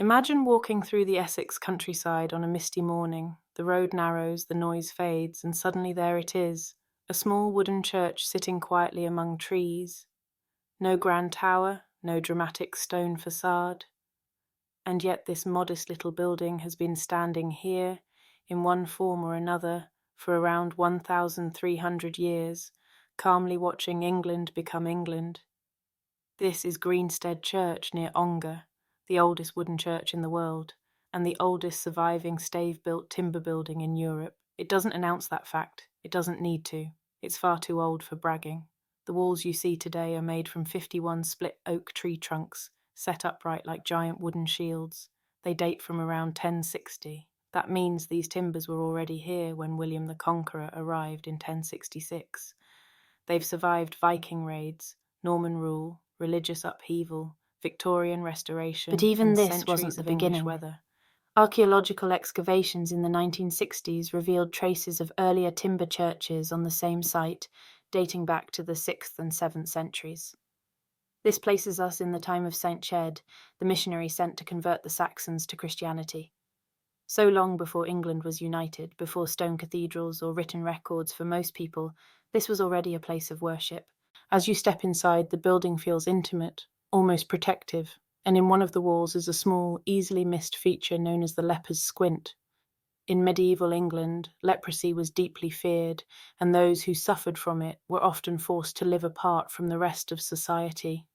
Imagine walking through the Essex countryside on a misty morning. The road narrows, the noise fades, and suddenly there it is, a small wooden church sitting quietly among trees. No grand tower, no dramatic stone facade. And yet this modest little building has been standing here, in one form or another, for around 1,300 years, calmly watching England become England. This is Greensted Church near Ongar, the oldest wooden church in the world, and the oldest surviving stave-built timber building in Europe. It doesn't announce that fact. It doesn't need to. It's far too old for bragging. The walls you see today are made from 51 split oak tree trunks, set upright like giant wooden shields. They date from around 1060. That means these timbers were already here when William the Conqueror arrived in 1066. They've survived Viking raids, Norman rule, religious upheaval, Victorian restoration, But even and this wasn't centuries the of English beginning. weather. Archaeological excavations in the 1960s revealed traces of earlier timber churches on the same site, dating back to the 6th and 7th centuries. This places us in the time of St. Chad, the missionary sent to convert the Saxons to Christianity. So long before England was united, before stone cathedrals or written records for most people, this was already a place of worship. As you step inside, the building feels intimate, almost protective, and in one of the walls is a small, easily missed feature known as the leper's squint. In medieval England, leprosy was deeply feared, and those who suffered from it were often forced to live apart from the rest of society.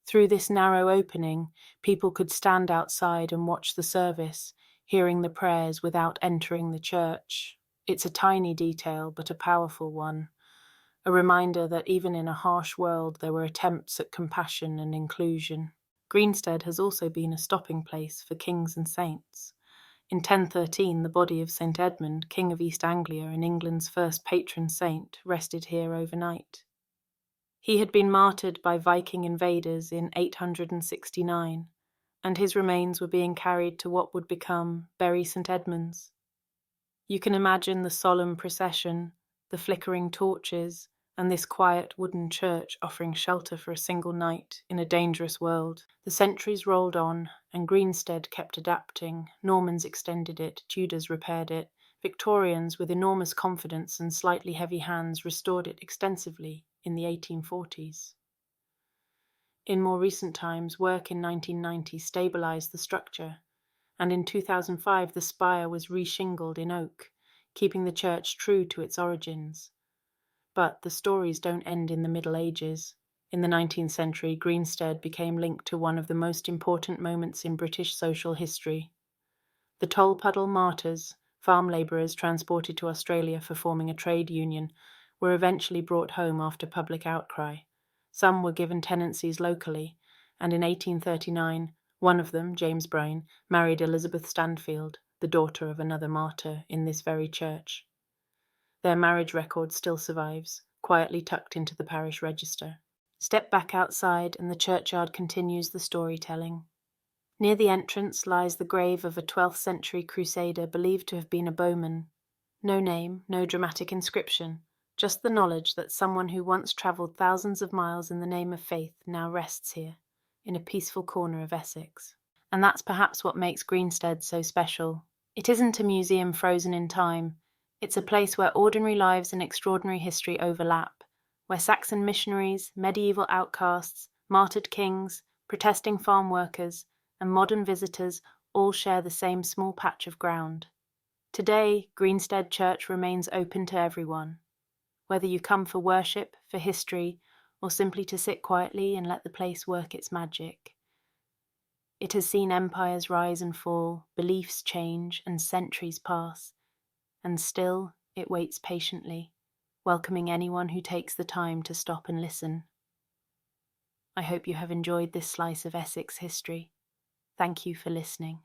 Through this narrow opening, people could stand outside and watch the service, hearing the prayers without entering the church. It's a tiny detail, but a powerful one. A reminder that even in a harsh world there were attempts at compassion and inclusion. Greensted has also been a stopping place for kings and saints. In 1013, the body of St. Edmund, King of East Anglia and England's first patron saint, rested here overnight. He had been martyred by Viking invaders in 869, and his remains were being carried to what would become Bury St. Edmunds. You can imagine the solemn procession, the flickering torches, and this quiet wooden church offering shelter for a single night in a dangerous world. The centuries rolled on, and Greensted kept adapting. Normans extended it, Tudors repaired it, Victorians, with enormous confidence and slightly heavy hands, restored it extensively in the 1840s. In more recent times, work in 1990 stabilized the structure, and in 2005 the spire was reshingled in oak, keeping the church true to its origins. But the stories don't end in the Middle Ages. In the 19th century, Greensted became linked to one of the most important moments in British social history. The Tolpuddle martyrs, farm labourers transported to Australia for forming a trade union, were eventually brought home after public outcry. Some were given tenancies locally, and in 1839, one of them, James Bryan, married Elizabeth Stanfield, the daughter of another martyr, in this very church. Their marriage record still survives, quietly tucked into the parish register. Step back outside and the churchyard continues the storytelling. Near the entrance lies the grave of a 12th century crusader believed to have been a bowman. No name, no dramatic inscription, just the knowledge that someone who once travelled thousands of miles in the name of faith now rests here, in a peaceful corner of Essex. And that's perhaps what makes Greensted so special. It isn't a museum frozen in time. It's a place where ordinary lives and extraordinary history overlap, where Saxon missionaries, medieval outcasts, martyred kings, protesting farm workers, and modern visitors all share the same small patch of ground. Today, Greensted Church remains open to everyone, whether you come for worship, for history, or simply to sit quietly and let the place work its magic. It has seen empires rise and fall, beliefs change, and centuries pass, and still it waits patiently, welcoming anyone who takes the time to stop and listen. I hope you have enjoyed this slice of Essex history. Thank you for listening.